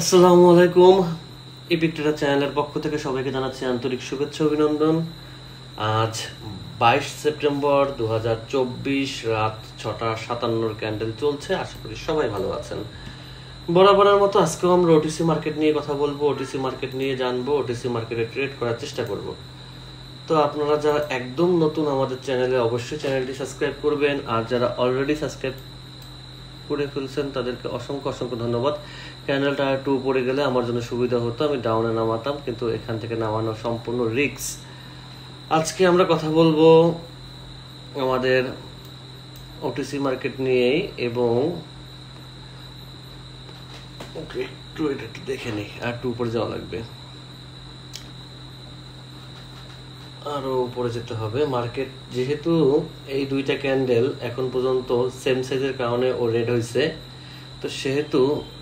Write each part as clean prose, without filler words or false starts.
আসসালামু আলাইকুম। ইপিকটেরা চ্যানেলের পক্ষ থেকে সবাইকে জানাচ্ছি আন্তরিক শুভেচ্ছা অভিনন্দন। আজ 22 সেপ্টেম্বর 2024 রাত 6:57 ক্যান্ডেল চলছে। আশা করি সবাই ভালো আছেন। বরাবরের মতো আজকেও আমরা ওটিসি মার্কেট নিয়ে কথা বলবো, ওটিসি মার্কেট নিয়ে জানবো, ওটিসি মার্কেটে ট্রেড করার চেষ্টা করব। তো আপনারা যারা একদম নতুন আমাদের চ্যানেলে অবশ্যই চ্যানেলটি সাবস্ক্রাইব করবেন, আর যারা অলরেডি সাবস্ক্রাইব করে ফেলছেন তাদেরকে অসংখ্য অসংখ্য ধন্যবাদ। ক্যান্ডেলটা একটু উপরে গেলে আমার জন্য সুবিধা হতো, আমি ডাউনে নামাতাম, কিন্তু এখান থেকে নামানো সম্পূর্ণ রিস্ক। আজকে আমরা কথা বলবো আমাদের ওটিসি মার্কেট নিয়েই, এবং একটু এটা একটু দেখে নিই, আর একটু উপরে যাওয়া লাগবে, আরো উপরে যেতে হবে। মার্কেট যেহেতু এই দুইটা ক্যান্ডেল এখন পর্যন্ত সেম সাইজের কারণে ও রেড হয়েছে, তো সেহেতু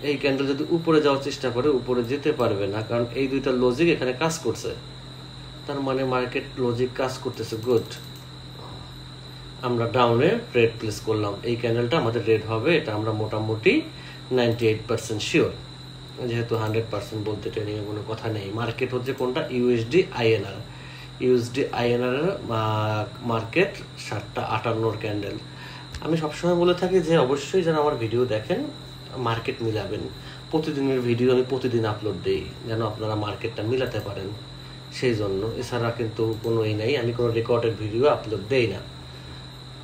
এই ক্যান্ডেল যদি উপরে যাওয়ার চেষ্টা করে উপরে যেতে পারবে না, কারণ এই দুইটা লজিক এখানে কাজ করছে। তার মানে মার্কেট লজিক কাজ করতেছে, গুড। আমরা ডাউনে ট্রেড প্লেস করলাম, এই ক্যান্ডেলটা আমাদের রেড হবে, এটা আমরা মোটামুটি 98% শিওর। যেহেতু 100% বলতে ট্রেনিং এর কোনো কথা নেই। মার্কেট হচ্ছে কোনটা? USD INR. USD INR market 7:58 candle. আমি সবসময় বলে থাকি যে অবশ্যই যারা আমার ভিডিও দেখেন মার্কেট মিলাবেন। প্রতিদিনের ভিডিও আমি প্রতিদিন আপলোড দিই, যেন আপনারা মার্কেটটা মিলাতে পারেন, সেই জন্য। এছাড়া কিন্তু কোনো নাই, আমি কোনো রেকর্ডেড ভিডিও আপলোড দেই না।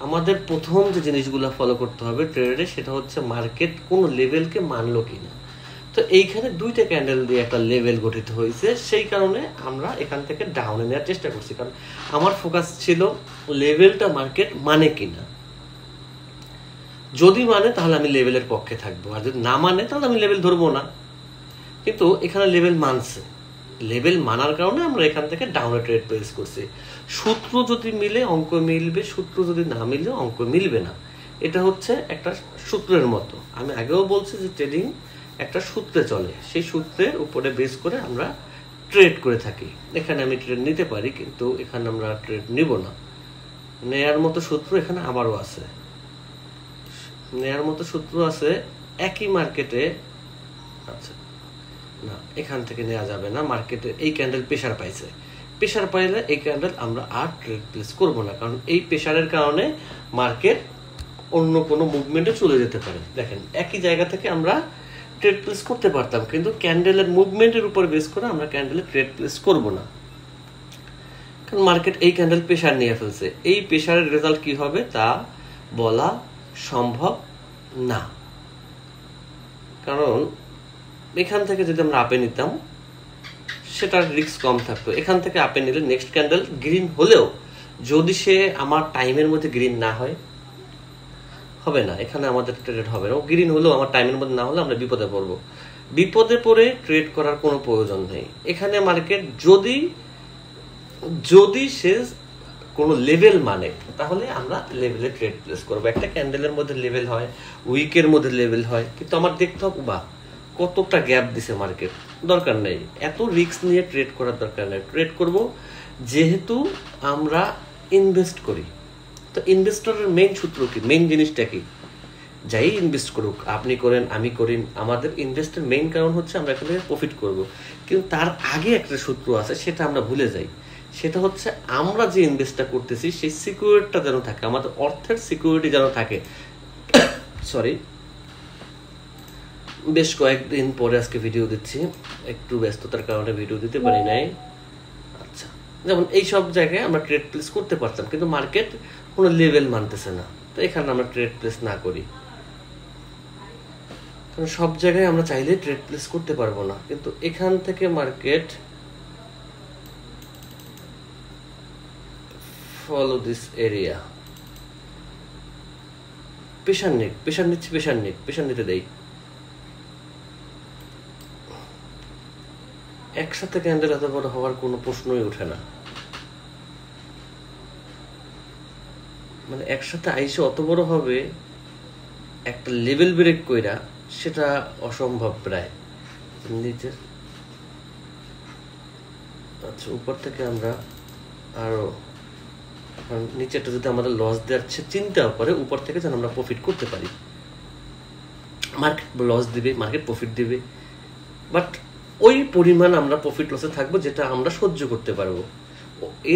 আমাদের প্রথম যে জিনিসগুলো ফলো করতে হবে ট্রেডে, সেটা হচ্ছে মার্কেট কোনো লেভেলকে মানলো কিনা। তো এইখানে দুইটা ক্যান্ডেল দিয়ে একটা লেভেল গঠিত হয়েছে, সেই কারণে আমরা এখান থেকে ডাউনে নেওয়ার চেষ্টা করছি, কারণ আমার ফোকাস ছিল লেভেলটা মার্কেট মানে কিনা। যদি মানে তাহলে আমি লেভেলের পক্ষে থাকবো, আর যদি না মানে তাহলে আমি লেভেল ধরবো না। কিন্তু এখানে লেভেল মানছে, লেভেল মানার কারণে আমরা এখান থেকে ডাউনে ট্রেড প্লেস করছি। সূত্র যদি মিলে অঙ্ক মিলবে, সূত্র যদি না মিলে অঙ্ক মিলবে না। এটা হচ্ছে একটা সূত্রের মতো। আমি আগেও বলছি যে ট্রেডিং একটা সূত্রে চলে, সেই সূত্রের উপরে বেস করে আমরা ট্রেড করে থাকি। এখানে আমি ট্রেড নিতে পারি, কিন্তু এখানে আমরা ট্রেড নিব না। নেয়ার মতো সূত্র এখানে আবারও আছে, নেয়ার মতো সূত্র আছে একই মার্কেটে। আচ্ছা না, এখান থেকে নেওয়া যাবে না। মার্কেটে এই ক্যান্ডেল প্রেসার পাইছে, প্রেসার পাইলে এই ক্যান্ডেল আমরা আর ট্রেড প্লেস করবো না, কারণ এই প্রেসারের কারণে মার্কেট অন্য কোনো মুভমেন্টে চলে যেতে পারে। দেখেন, একই জায়গা থেকে আমরা ট্রেড প্লেস করতে পারতাম, কিন্তু ক্যান্ডেলের মুভমেন্টের উপর বেস করে আমরা ক্যান্ডেলে ট্রেড প্লেস করবো না, কারণ মার্কেট এই ক্যান্ডেল প্রেসার নিয়ে ফেলছে। এই প্রেসারের রেজাল্ট কি হবে তা বলা সম্ভব না, কারণ এখান থেকে যদি আমরা আপে নিতাম সেটার রিস্ক কম থাকতো। এখান থেকে আপে নিলে নেক্সট ক্যান্ডেল গ্রিন হলেও যদি সে আমার টাইমের মধ্যে গ্রিন না হয়, হবে না, এখানে আমাদের ট্রেড হবে না। গ্রিন হলেও আমার টাইমের মধ্যে না হলে আমরা বিপদে পড়বো। বিপদে পড়ে ট্রেড করার কোনো প্রয়োজন নেই। এখানে মার্কেট যদি সে কোনো লেভেল মানে, তাহলে আমরা লেভেলে ট্রেড প্লেস করবো। একটা ক্যান্ডেলের মধ্যে লেভেল হয়, উইকের মধ্যে লেভেল হয়, কিন্তু আমার দেখতে হবে বা কতটা গ্যাপ দিছে মার্কেট। দরকার নেই, এত রিস্ক নিয়ে ট্রেড করার দরকার নেই। ট্রেড করব যেহেতু আমরা ইনভেস্ট করি, তো ইনভেস্টরের মেইন সূত্র কি, মেইন জিনিসটা কি? যাই ইনভেস্ট করুক, আপনি করেন আমি করি, আমাদের ইনভেস্টের মেইন কারণ হচ্ছে আমরা এখান থেকে প্রফিট করব। কিন্তু তার আগে একটা সূত্র আছে, সেটা আমরা ভুলে যাই। সেটা হচ্ছে আমরা যে ইনভেস্টটা করতেছি সেই সিকিউরিটিটা যেন থাকে, আমাদের অর্থের সিকিউরিটি যেন থাকে। সরি, বেশ কয়েকদিন পরে আজকে ভিডিও দিচ্ছি, একটু ব্যস্ততার কারণে ভিডিও দিতে পারি নাই। আচ্ছা, যেমন এই সব জায়গায় আমরা ট্রেড প্লেস করতে পারতাম, কিন্তু মার্কেট কোনো লেভেল মানতেছে না, তো এখানে আমরা ট্রেড প্লেস না করি, কারণ সব জায়গায় আমরা চাইলে ট্রেড প্লেস করতে পারবো না। কিন্তু এখান থেকে market follow this area, pressure নিতে দেই। একসাথে ক্যান্ডেল এত বড় হওয়ার কোনো প্রশ্নই ওঠে না, মানে একসাথে আইসে অত বড় হবে একটা লেভেল ব্রেক কইরা, সেটা অসম্ভব প্রায়। নিচে আচ্ছা, উপর থেকে আমরা আরো নিচেটা যদি আমাদের লস দেওয়ার চিন্তাও করে, উপর থেকে যেন আমরা প্রফিট করতে পারি। মার্কেট লস দিবে, মার্কেট প্রফিট দিবে, বাট ওই পরিমাণ আমরা প্রফিট লসে থাকবো যেটা আমরা সহ্য করতে পারবো,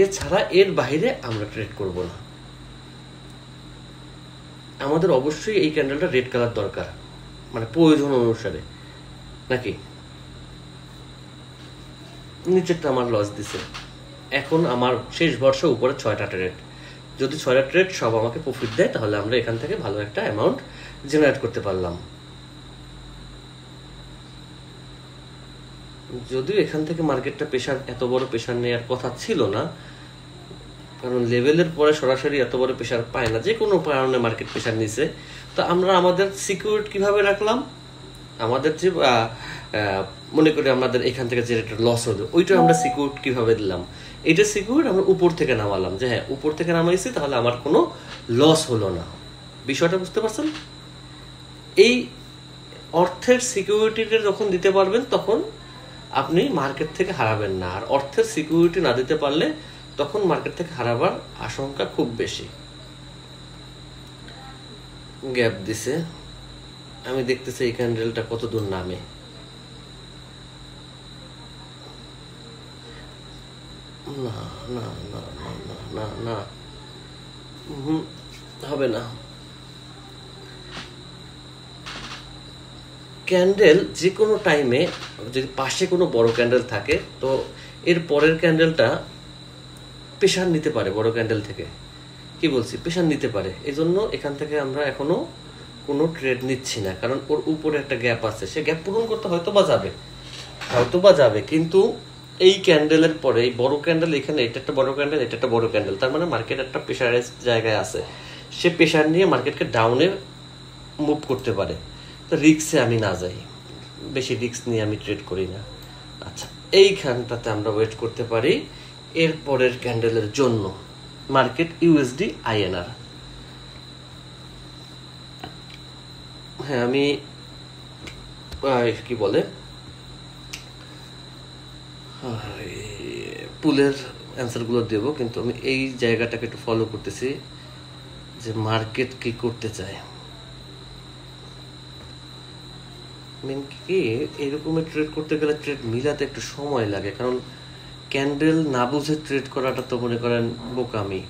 এছাড়া এর বাইরে আমরা ট্রেড করব না। আমাদের অবশ্যই এই ক্যান্ডেলটা রেড কালার দরকার, মানে প্রয়োজন অনুসারে, নাকি? নিচেরটা আমার লস দিছে, এখন আমার শেষ বর্ষ উপরে 6টা ট্রেড, যদি 6টা ট্রেড সব আমাকে প্রফিট দেয় তাহলে আমরা এখান থেকে ভালো একটা অ্যামাউন্ট জেনারেট করতে পারলাম। যদিও এখান থেকে মার্কেটটা এত বড় প্রেশার নেওয়ার কথা ছিল না, কারণ লেভেলের পরে সরাসরি এত বড় প্রেশার পায় না, যে কোনো কারণে মার্কেট প্রেশার নিছে। তো আমরা আমাদের সিকিউরিটি কিভাবে রাখলাম, আমাদের যে মনে করি আমাদের এখান থেকে যে একটা লস হলো ওইটা আমরা সিকিউর কিভাবে দিলাম, এটা সিকিউর আমরা উপর থেকে নামালাম, যে হ্যাঁ উপর থেকে নামাইছি তাহলে আমার কোনো লস হলো না। বিষয়টা বুঝতে পারছেন? এই অর্থের সিকিউরিটিটা যখন দিতে পারবেন তখন আপনি মার্কেট থেকে হারাবেন না, আর অর্থের সিকিউরিটি না দিতে পারলে তখন মার্কেট থেকে হারাবার আশঙ্কা খুব বেশি। গ্যাপ দিছে, আমি দেখতেছি এই ক্যান্ডেলটা কত দূর নামে। না না না না না না না, হবে না। ক্যান্ডেল যে কোনো টাইমে যদি পাশে কোনো বড় ক্যান্ডেল থাকে তো এর পরের ক্যান্ডেলটা প্রেশার নিতে পারে বড় ক্যান্ডেল থেকে, কি বলছি, প্রেশার নিতে পারে। এই জন্য এখান থেকে আমরা এখনো কোনো ট্রেড নিচ্ছি না, কারণ ওর উপরে একটা গ্যাপ আছে, সে গ্যাপ পূরণ করতে হয়তো বা যাবে, কিন্তু এই ক্যান্ডেলের পরে এই বড় ক্যান্ডেল, এখানে এটা একটা বড় ক্যান্ডেল, এটা একটা বড় ক্যান্ডেল, তার মানে মার্কেট একটা প্রেশারাইজ জায়গায় আছে, সে প্রেশার নিয়ে মার্কেটকে ডাউনে মুভ করতে পারে। তো রিক্সে আমি না যাই, বেশি রিক্স নিয়ে আমি ট্রেড করি না। আচ্ছা, এইখানটাতে আমরা ওয়েট করতে পারি এর পরের ক্যান্ডেলের জন্য। মার্কেট ইউএসডি আইএনআর, হ্যাঁ আমি কি বলে পুলের অ্যান্সারগুলো দেব, কিন্তু আমি এই জায়গাটাকে একটু ফলো করতেছি যে মার্কেট কি করতে চায়। মেন কি এরকমের ট্রেড করতে গেলে ট্রেড মিলাতে একটু সময় লাগে, কারণ ক্যান্ডেল না বুঝে ট্রেড করাটা তো মনে করেন বোকামি।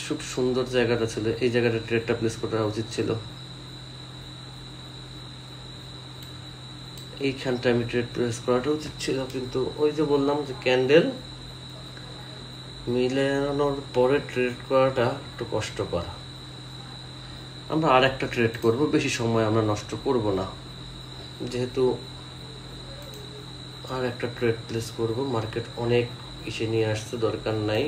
খুব সুন্দর জায়গাটা ছিল, এই জায়গাটা ট্রেডটা প্লেস করা উচিত ছিল, এইখানটা আমি ট্রেড প্লেস করাটা উচিত ছিল, কিন্তু ওই যে বললাম যে ক্যান্ডেল মিলানোর পরে ট্রেড করাটা একটু কষ্টকর। আমরা আর একটা ট্রেড করব, বেশি সময় আমরা নষ্ট করব না, যেহেতু আর একটা ট্রেড প্লেস করব। মার্কেট অনেক ইসে নিয়ে আসতে দরকার নাই,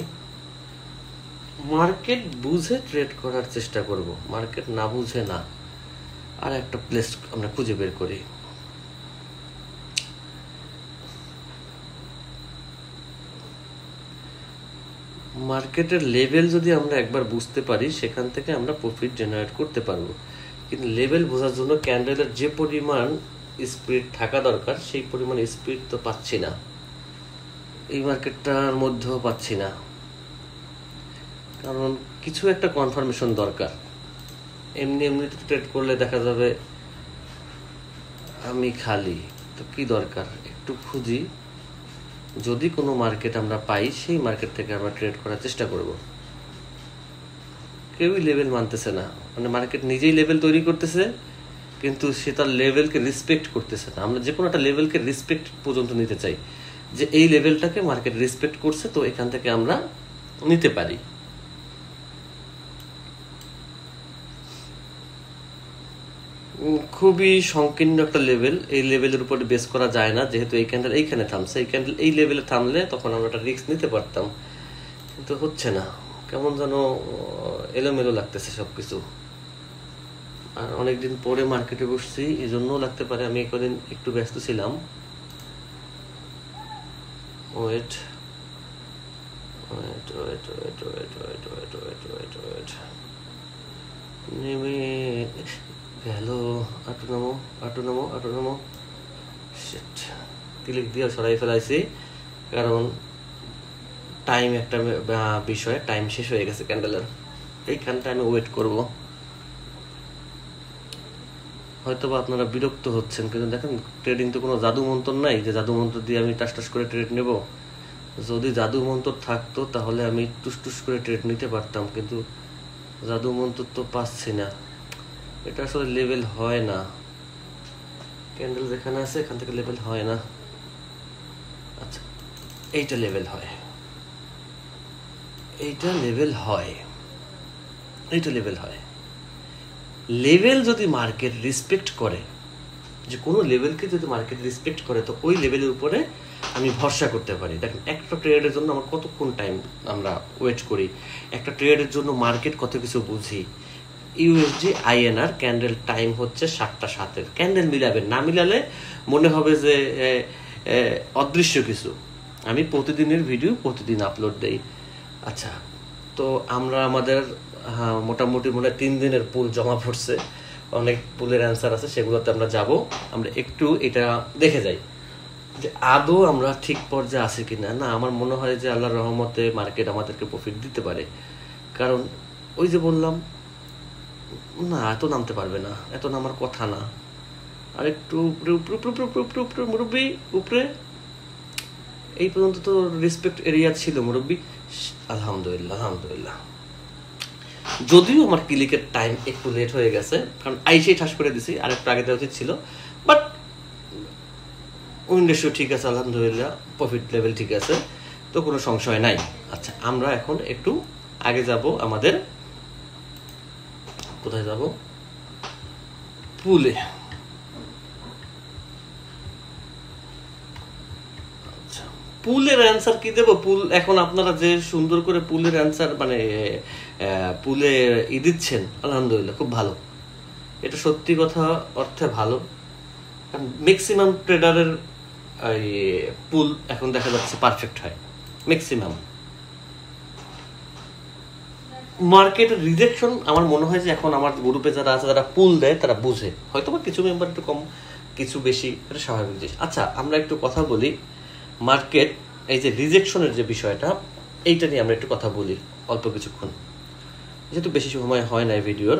মার্কেট বুঝে ট্রেড করার চেষ্টা করব, মার্কেট না বুঝে না। আর একটা প্লেস আমরা খুঁজে বের করি। মার্কেটের লেভেল যদি আমরা একবার বুঝতে পারি সেখান থেকে আমরা প্রফিট জেনারেট করতে পারবো, কিন্তু লেভেল বোঝার জন্য ক্যান্ডেলের যে পরিমাণ স্পিড থাকা দরকার সেই পরিমাণ স্পিড তো পাচ্ছি না, এই মার্কেটটার মধ্যেও পাচ্ছি না, কারণ কিছু একটা কনফার্মেশন দরকার। এমনি এমনি ট্রেড করলে দেখা যাবে আমি খালি, তো কি দরকার একটু খুঁজি, যদি কোনো মার্কেট আমরা পাই সেই মার্কেট থেকে আমরা ট্রেড করার চেষ্টা করব। কেউই লেভেল মানতেছে না, মানে মার্কেট নিজেই লেভেল তৈরি করতেছে কিন্তু সে তার লেভেলকে রেসপেক্ট করতেছে না। আমরা যে কোনো একটা লেভেলকে রেসপেক্ট পর্যন্ত নিতে চাই, যে এই লেভেলটাকে মার্কেট রেসপেক্ট করছে তো এখান থেকে আমরা নিতে পারি। খুবই সংকীর্ণ একটা লেভেল, এই লেভেলের উপরে বেস করা যায় না, যেহেতু এই ক্যান্ডেল এইখানে থামছে, এই ক্যান্ডেল এই লেভেলে থামলে তখন আমরা একটা রিস্ক নিতে পারতাম, কিন্তু হচ্ছে না, কেমন যেন এলোমেলো লাগতেছে সবকিছু। আর অনেকদিন পরে মার্কেটে বসছি, এই জন্যও লাগতে পারে আমি একদিন একটু ব্যস্ত ছিলাম। Wait wait wait wait wait wait wait wait wait wait নেমে গেল, আটু নামো শিট, ক্লিক দিয়ে সরাই ফেলাইছি, কারণ টাইম একটা বিষয়, টাইম শেষ হয়ে গেছে ক্যান্ডেলের। এইখানটা আমি ওয়েট করব। হয়তো বা আপনারা বিরক্ত হচ্ছেন, কিন্তু দেখেন ট্রেডিং তো কোনো জাদু মন্ত্র নাই যে জাদু মন্ত্র দিয়ে আমি টাস করে ট্রেড নেব। যদি জাদু মন্ত্র থাকতো তাহলে আমি টুস করে ট্রেড নিতে পারতাম, কিন্তু জাদু মন্ত্র তো পাচ্ছি না। এটা আসলে লেভেল হয় না, ক্যান্ডেল যেখানে আছে এখান থেকে লেভেল হয় না। আচ্ছা, এইটা লেভেল হয়, এইটা লেভেল হয়, এইটা লেভেল হয়। লেভেল যদি মার্কেট রেসপেক্ট করে, যে কোনো লেভেলকে যদি মার্কেট রেসপেক্ট করে, তো ওই লেভেলের উপরে আমি ভরসা করতে পারি। দেখেন একটা ট্রেডের জন্য আমার কতক্ষণ টাইম আমরা ওয়েট করি, একটা ট্রেডের জন্য মার্কেট কত কিছু বুঝি। ইউএসডি আইএনআর ক্যান্ডেল টাইম হচ্ছে 7টা 7। ক্যান্ডেল মিলাবেন, না মিলালে মনে হবে যে অদৃশ্য কিছু। আমি প্রতিদিনের ভিডিও প্রতিদিন আপলোড দেই। আচ্ছা, তো আমরা আমাদের মোটামুটি মনে হয় 3 দিনের পুল জমা পড়ছে, অনেক পুলের অ্যান্সার আছে, সেগুলোতে আমরা যাব। আমরা একটু এটা দেখে যাই যে আদৌ আমরা ঠিক পর্যায়ে আছি কিনা। না, আমার মনে হয় যে আল্লাহর রহমতে মার্কেট আমাদেরকে প্রফিট দিতে পারে, কারণ ওই যে বললাম না, এত নামতে পারবে না, এত নামার কথা না। আর একটু উপরে উপরে উপরে উপরে উপরে উপরে মুরব্বী উপরে, এই পর্যন্ত তো রেসপেক্ট এরিয়া ছিল মুরব্বী। আলহামদুলিল্লাহ আলহামদুলিল্লাহ। যদিও আমার ক্লিকের টাইম একটু লেট হয়ে গেছে, কারণ আইসেই ঠাস করে দিছি, আরেকটু আগে দেওয়া উচিত ছিল, বাট উইন রেশিও ঠিক আছে আলহামদুলিল্লাহ, প্রফিট লেভেল ঠিক আছে, তো কোনো সংশয় নাই। আচ্ছা, আমরা এখন একটু আগে যাব, আমাদের কোথায় যাব, পুলে। আচ্ছা, পুলের অ্যান্সার কি দেব? পুল এখন আপনারা যে সুন্দর করে পুলের অ্যান্সার মানে পুলে দিচ্ছেন, আলহামদুলিল্লাহ খুব ভালো। এটা সত্যি কথা অর্থে ভালো, কারণ ম্যাক্সিমাম ট্রেডারের পুল এখন দেখা যাচ্ছে পারফেক্ট হয় ম্যাক্সিমাম। মার্কেটের রিজেকশন আমার মনে হয় যে এখন আমার গ্রুপে যারা আছে, যারা পুল দেয় তারা বুঝে, হয়তো বা কিছু মেম্বার একটু কম কিছু বেশি, এটা স্বাভাবিক জিনিস। আচ্ছা, আমরা একটু কথা বলি মার্কেট এই যে রিজেকশনের যে বিষয়টা, এইটা নিয়ে আমরা একটু কথা বলি অল্প কিছুক্ষণ, যেহেতু বেশি সময় হয় না এই ভিডিওর।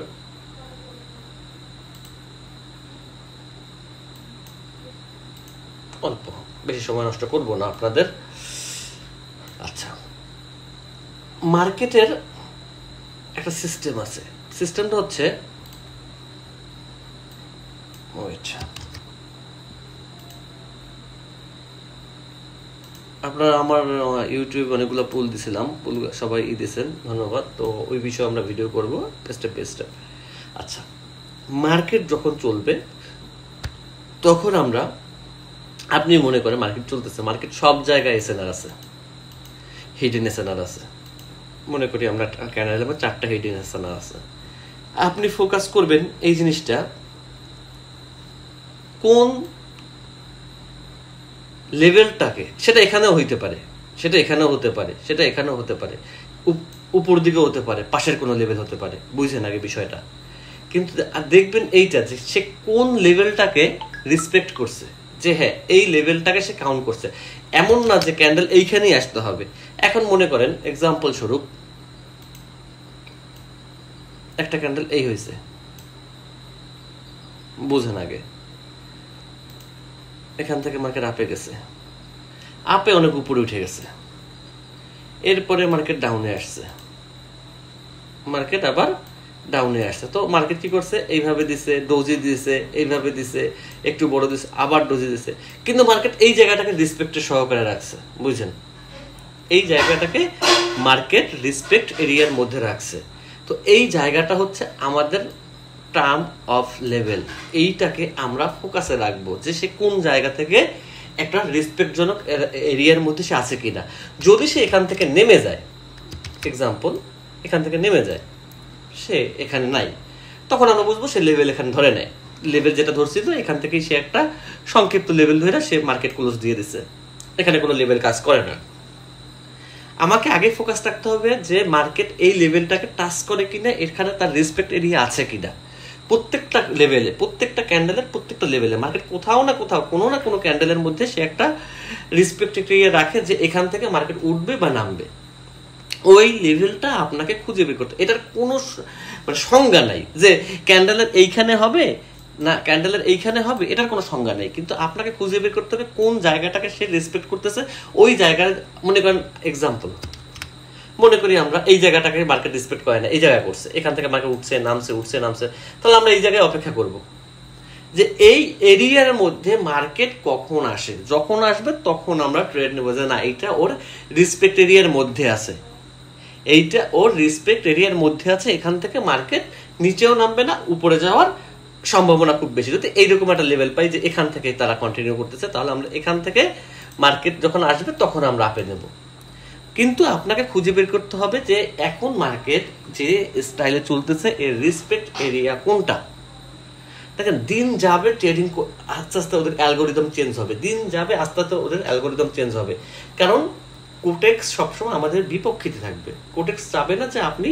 অল্প, বেশি সময় নষ্ট করব না আপনাদের। আচ্ছা, মার্কেটের একটা সিস্টেম আছে, সিস্টেমটা হচ্ছে আপনারা আমার ইউটিউব অনেকগুলো পুল দিছিলাম, পুল সবাই দিয়েছেন, ধন্যবাদ। তো ওই বিষয়ে আমরা ভিডিও করব স্টেপ বাই স্টেপ। আচ্ছা, মার্কেট যখন চলবে তখন আমরা, আপনি মনে করেন মার্কেট চলতেছে, মার্কেট সব জায়গায় এসএনআর আছে, হিডেন এসএনআর আছে, মনে করি আমরা ক্যানাডার 4টা হিডেন এসএনআর আছে। আপনি ফোকাস করবেন এই জিনিসটা কোন লেভেলটাকে, সেটা এখানেও হইতে পারে, সেটা এখানেও হতে পারে, সেটা এখানেও হতে পারে, উপর দিকেও হতে পারে, পাশের কোনো লেভেল হতে পারে, বুঝছেন আগে বিষয়টা। কিন্তু দেখবেন এইটা যে সে কোন লেভেলটাকে রেসপেক্ট করছে, যে হ্যাঁ এই লেভেলটাকে সে কাউন্ট করছে। এমন না যে ক্যান্ডেল এইখানেই আসতে হবে। এখন মনে করেন এক্সাম্পল স্বরূপ একটা ক্যান্ডেল এই হয়েছে, বুঝেন আগে এখান থেকে মার্কেট আপে গেছে, আপে অনেক উপরে উঠে গেছে, এরপরে মার্কেট ডাউনে আসছে, মার্কেট আবার ডাউনে আসছে। তো মার্কেট কি করছে, এইভাবে দিছে, ডোজি দিছে, এইভাবে দিছে, একটু বড় দিছে, আবার ডোজি দিছে, কিন্তু মার্কেট এই জায়গাটাকে রেসপেক্টের সহকারে রাখছে, বুঝছেন, এই জায়গাটাকে মার্কেট রেসপেক্ট এরিয়ার মধ্যে রাখছে। তো এই জায়গাটা হচ্ছে আমাদের টার্ম অফ লেভেল, এইটাকে আমরা ফোকাসে রাখবো যে সে কোন জায়গা থেকে একটা রেসপেক্টজনক এরিয়ার মধ্যে সে আছে কিনা। যদি সে এখান থেকে নেমে যায়, এক্সাম্পল এখান থেকে নেমে যায়, সে এখানে নাই, তখন আমরা বুঝবো সে লেভেল এখানে ধরে নেয়, লেভেল যেটা ধরছিল এখান থেকেই সে একটা সংক্ষিপ্ত লেভেল ধরে সে মার্কেট ক্লোজ দিয়ে দিচ্ছে, এখানে কোনো লেভেল কাজ করে না। আমাকে আগে ফোকাস রাখতে হবে যে মার্কেট এই লেভেলটাকে টাচ করে কিনা, এখানে তার রেসপেক্ট এরিয়া আছে কিনা। প্রত্যেকটা লেভেলে, প্রত্যেকটা ক্যান্ডেলের প্রত্যেকটা লেভেলে মার্কেট কোথাও না কোথাও কোনো না কোনো ক্যান্ডেলের মধ্যে সে একটা রেসপেক্ট এরিয়া রাখে, যে এখান থেকে মার্কেট উঠবে বা নামবে। ওই লেভেলটা আপনাকে খুঁজে বের করতে, এটার কোনো মানে সংজ্ঞা নাই যে ক্যান্ডেলের এইখানে হবে না ক্যান্ডেলের এইখানে হবে, এটার কোনো সংজ্ঞা নেই। কিন্তু আপনাকে খুঁজে বের করতে হবে কোন জায়গাটাকে সে রেসপেক্ট করতেছে। ওই জায়গায় মনে করেন এক্সাম্পল, মনে করি আমরা এই জায়গাটাকে মার্কেট রেসপেক্ট করে না, এই জায়গায় করছে, এখান থেকে মার্কেট উঠছে নামছে, তাহলে আমরা এই জায়গায় অপেক্ষা করব যে এই এরিয়ার মধ্যে মার্কেট কখন আসে, যখন আসবে তখন আমরা ট্রেড নেবো যে না এইটা ওর রেসপেক্ট এরিয়ার মধ্যে আছে, এইটা ওর রেসপেক্ট এরিয়ার মধ্যে আছে, এখান থেকে মার্কেট নিচেও নামবে না, উপরে যাওয়ার সম্ভাবনা খুব বেশি। যদি এইরকম একটা লেভেল পাই যে এখান থেকে তারা কন্টিনিউ করতেছে, তাহলে আমরা এখান থেকে মার্কেট যখন আসবে তখন আমরা আপে নেব। কিন্তু আপনাকে খুঁজে বের করতে হবে যে এখন মার্কেট যে স্টাইলে চলতেছে এর রেসপেক্ট এরিয়া কোনটা। দেখেন দিন যাবে ট্রেডিং আস্তে আস্তে ওদের অ্যালগোরিদম চেঞ্জ হবে, দিন যাবে আস্তে আস্তে ওদের অ্যালগোরিদম চেঞ্জ হবে। কারণ কোটেক্স সবসময় আমাদের বিপক্ষিতে থাকবে। কোটেক্স চাবে না যে আপনি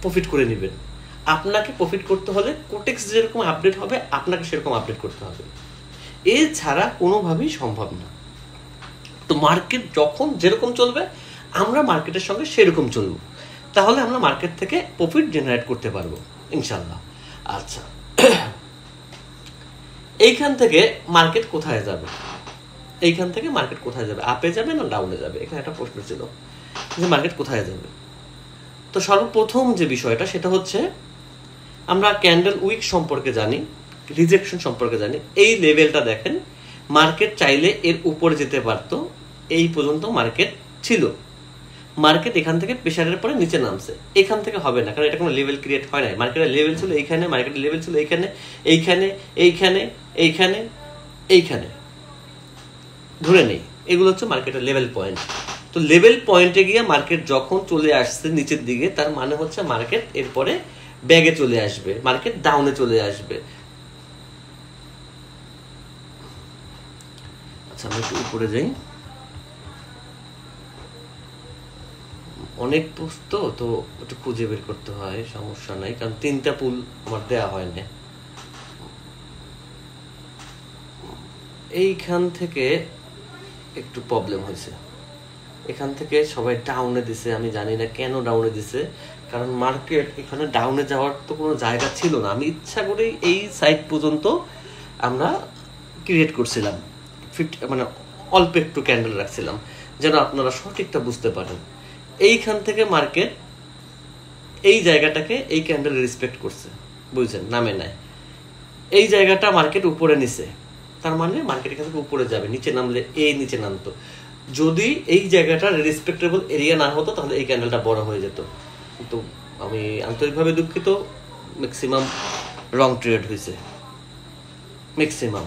প্রফিট করে নেবেন, আপনাকে প্রফিট করতে হলে কোটেক্স যেরকম আপডেট হবে আপনাকে সেরকম আপডেট করতে হবে, এছাড়া কোনোভাবেই সম্ভব না। তো মার্কেট যখন যেরকম চলবে আমরা মার্কেটের সঙ্গে সেরকম চলবো, তাহলে আমরা মার্কেট থেকে প্রফিট জেনারেট করতে পারবো ইনশাল্লাহ। আচ্ছা, এইখান থেকে মার্কেট কোথায় যাবে, এইখান থেকে মার্কেট কোথায় যাবে, আপে যাবে না ডাউনে যাবে, এখানে একটা প্রশ্ন ছিল যে মার্কেট কোথায় যাবে। তো সর্বপ্রথম যে বিষয়টা সেটা হচ্ছে আমরা ক্যান্ডেল উইক সম্পর্কে জানি, রিজেকশন সম্পর্কে জানি। এই লেভেলটা দেখেন, মার্কেট চাইলে এর উপরে যেতে পারতো, এই পর্যন্ত মার্কেট ছিল, মার্কেট এখান থেকে প্রেসারের পরে নিচে নামছে, এখান থেকে হবে না, কারণ এটা কোনো লেভেল ক্রিয়েট হয় নাই। মার্কেটের লেভেল ছিল এইখানে, মার্কেটের লেভেল ছিল এইখানে, এইখানে, এইখানে, এইখানে, এইখানে, ধরে নেই এগুলো হচ্ছে মার্কেটের লেভেল পয়েন্ট। তো লেভেল পয়েন্টে গিয়ে মার্কেট যখন চলে আসছে নিচের দিকে, তার মানে হচ্ছে মার্কেট এরপরে ব্যাগে চলে আসবে, মার্কেট ডাউনে চলে আসবে। আচ্ছা আমি একটু উপরে যাই, অনেক পোস্ট তো একটু খুঁজে বের করতে হয়, সমস্যা নাই, কারণ 3টা পুল আমার দেওয়া হয় না। এইখান থেকে একটু প্রবলেম হয়েছে, এখান থেকে সবাই ডাউনে দিছে, আমি জানি না কেন ডাউনে দিছে, কারণ মার্কেট এখানে ডাউনে যাওয়ার তো কোনো জায়গা ছিল না। আমি ইচ্ছা করে এই সাইড পর্যন্ত আমরা ক্রিয়েট করছিলাম, মানে অল্প একটু ক্যান্ডেল রাখছিলাম যেন আপনারা সঠিকটা বুঝতে পারেন। এইখান থেকে মার্কেট এই জায়গাটাকে এই ক্যান্ডেল রেসপেক্ট করছে, বুঝছেন, নামে নাই, এই জায়গাটা মার্কেট উপরে নিছে, তার মানে মার্কেট এখান থেকে উপরে যাবে, নিচে নামলে এই নিচে নামতো। যদি এই জায়গাটা রেসপেক্টেবল এরিয়া না হতো তাহলে এই ক্যান্ডেলটা বড় হয়ে যেত। কিন্তু আমি আন্তরিকভাবে দুঃখিত, ম্যাক্সিমাম রং ট্রেড হয়েছে, ম্যাক্সিমাম।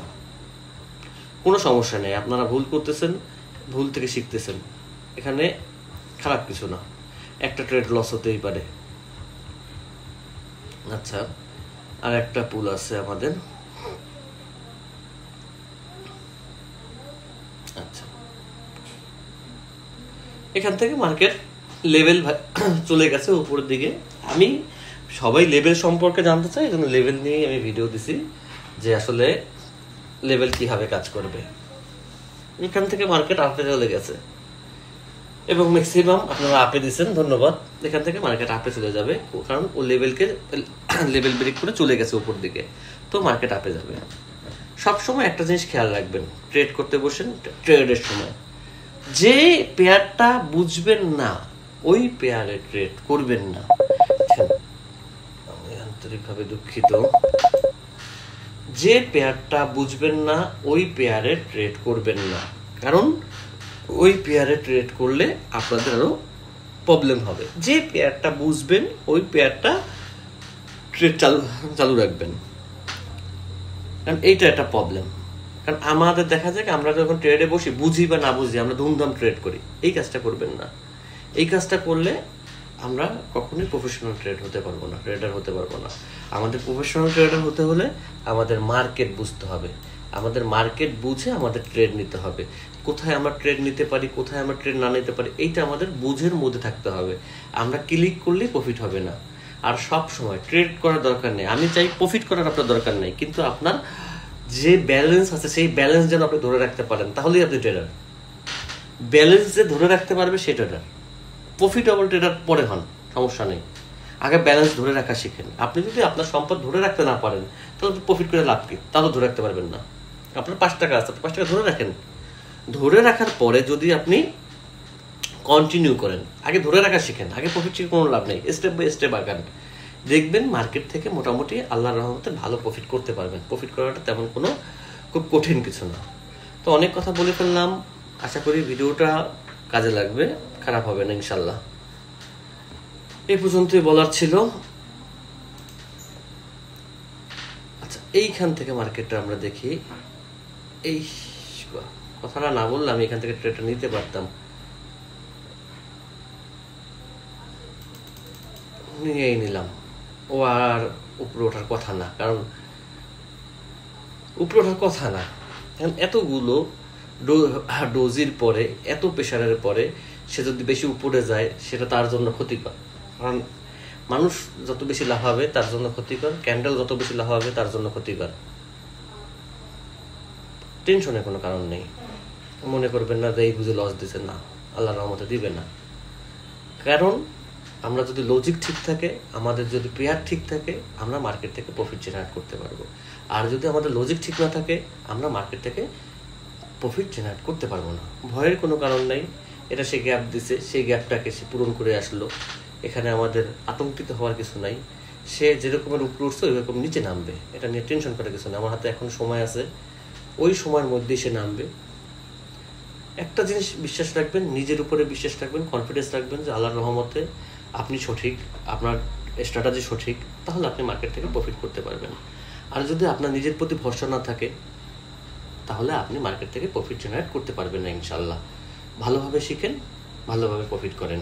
কোনো সমস্যা নেই, আপনারা ভুল করতেছেন, ভুল থেকে শিখতেছেন, এখানে খারাপ কিছু না, একটা ট্রেড লস হতেই পারে। আচ্ছা, আর একটা পুল আছে আমাদের। আচ্ছা, এখান থেকে মার্কেট লেভেল চলে গেছে উপরের দিকে। আমি সবাই লেভেল সম্পর্কে জানতে চাই, এই জন্য লেভেল নিয়ে আমি ভিডিও দিছি যে আসলে লেভেল কিভাবে কাজ করবে। এখান থেকে মার্কেট আপে চলে গেছে এবং ম্যাক্সিমাম আপনারা আপে দিচ্ছেন, ধন্যবাদ। এখান থেকে মার্কেট আপে চলে যাবে, কারণ ও লেভেল ব্রেক করে চলে গেছে উপর দিকে, তো মার্কেট আপে যাবে। সবসময় একটা জিনিস খেয়াল রাখবেন, ট্রেড করতে বসেন, ট্রেডের সময় যে পেয়ারটা বুঝবেন না ওই পেয়ারে ট্রেড করবেন না। আমি আন্তরিকভাবে দুঃখিত, যে পেয়ারটা বুঝবেন না ওই পেয়ারে ট্রেড করবেন না, কারণ ওই পেয়ারে ট্রেড করলে আপনাদের আরো প্রবলেম হবে। যে পেয়ারটা বুঝবেন ওই পেয়ারটা ট্রেড চালু রাখবেন, কারণ এইটা একটা প্রবলেম। কারণ আমাদের দেখা যায় আমরা যখন ট্রেডে বসি, বুঝি বা না বুঝি, আমরা ধুমধাম ট্রেড করি। এই কাজটা করবেন না, এই কাজটা করলে আমরা কখনোই প্রফেশনাল ট্রেড হতে পারবো না, ট্রেডার হতে পারবো না। আমাদের প্রফেশনাল ট্রেডার হতে হলে আমাদের মার্কেট বুঝতে হবে, আমাদের মার্কেট বুঝে আমাদের ট্রেড নিতে হবে। কোথায় আমরা ট্রেড নিতে পারি, কোথায় আমরা ট্রেড না নিতে পারি, এইটা আমাদের বুঝের মধ্যে থাকতে হবে। আমরা ক্লিক করলে প্রফিট হবে না। আর সব সময় ট্রেড করার দরকার নেই, আমি চাই প্রফিট করার আপনার দরকার নেই, কিন্তু আপনার যে ব্যালেন্স আছে সেই ব্যালেন্স যেন আপনি ধরে রাখতে পারেন, তাহলেই আপনি ট্রেডার। ব্যালেন্স যে ধরে রাখতে পারবে সে ট্রেডার। প্রফিটেবল ট্রেডার পরে হন, সমস্যা নেই। আগে ব্যালেন্স ধরে রাখা শিখেন। আপনি যদি আপনার সম্পদ ধরে রাখতে না পারেন তাহলে প্রফিট করে লাভ কি? তাহলে ধরে রাখতে পারবেন না। আপনার 5 টাকা আছে, 5 টাকা ধরে রাখেন। ধরে রাখার পরে যদি আপনি কন্টিনিউ করেন, আগে ধরে রাখা শিখেন, আগে প্রফিট শিখে কোনো লাভ নেই। স্টেপ বাই স্টেপ আগান, দেখবেন মার্কেট থেকে মোটামুটি আল্লাহর রহমতে ভালো প্রফিট করতে পারবেন। প্রফিট করাটা তেমন কোনো খুব কঠিন কিছু না। তো অনেক কথা বলে ফেললাম, আশা করি ভিডিওটা কাজে লাগবে, খারাপ হবে না ইনশাল্লাহ। এই পর্যন্তই বলার ছিল। আচ্ছা, এইখান থেকে মার্কেটটা আমরা দেখি। এই কথাটা না বললে আমি এখান থেকে ট্রেডটা নিতে পারতাম, নিয়েই নিলাম। ও আর উপরে ওঠার কথা না, কারণ উপরে ওঠার কথা না। এখন এতগুলো ডোজির পরে, এত প্রেশারের পরে সে যদি বেশি উপরে যায় সেটা তার জন্য ক্ষতিকর। কারণ মানুষ যত বেশি লাভ হবে তার জন্য ক্ষতিকর, ক্যান্ডেল যত বেশি লাভ হবে তার জন্য ক্ষতিকর। টেনশনের কোনো কারণ নেই। মনে করবেন না যে এই বুঝে লস দিচ্ছে, না, আল্লাহর রহমতে দিবে না। কারণ আমরা যদি লজিক ঠিক থাকে, আমাদের যদি পেয়ার ঠিক থাকে, আমরা মার্কেট থেকে প্রফিট জেনারেট করতে পারবো। আর যদি আমাদের লজিক ঠিক না থাকে, আমরা মার্কেট থেকে প্রফিট জেনারেট করতে পারবো না। ভয়ের কোনো কারণ নাই। এটা সে গ্যাপ দিছে, সেই গ্যাপটাকে সে পূরণ করে আসলো। এখানে আমাদের আতঙ্কিত হওয়ার কিছু নাই। সে যেরকমের উপরে উঠছে ওইরকম নিচে নামবে, এটা নিয়ে টেনশন করার কিছু নেই। আমার হাতে এখন সময় আছে, ওই সময়ের মধ্যেই সে নামবে। একটা জিনিস বিশ্বাস রাখবেন, নিজের উপরে বিশ্বাস রাখবেন, কনফিডেন্স রাখবেন যে আল্লাহর রহমতে আপনি সঠিক, আপনার স্ট্র্যাটেজি সঠিক, তাহলে আপনি মার্কেট থেকে প্রফিট করতে পারবেন। আর যদি আপনার নিজের প্রতি ভরসা না থাকে তাহলে আপনি মার্কেট থেকে প্রফিট জেনারেট করতে পারবেন না ইনশাল্লাহ। ভালোভাবে শিখেন, ভালোভাবে প্রফিট করেন।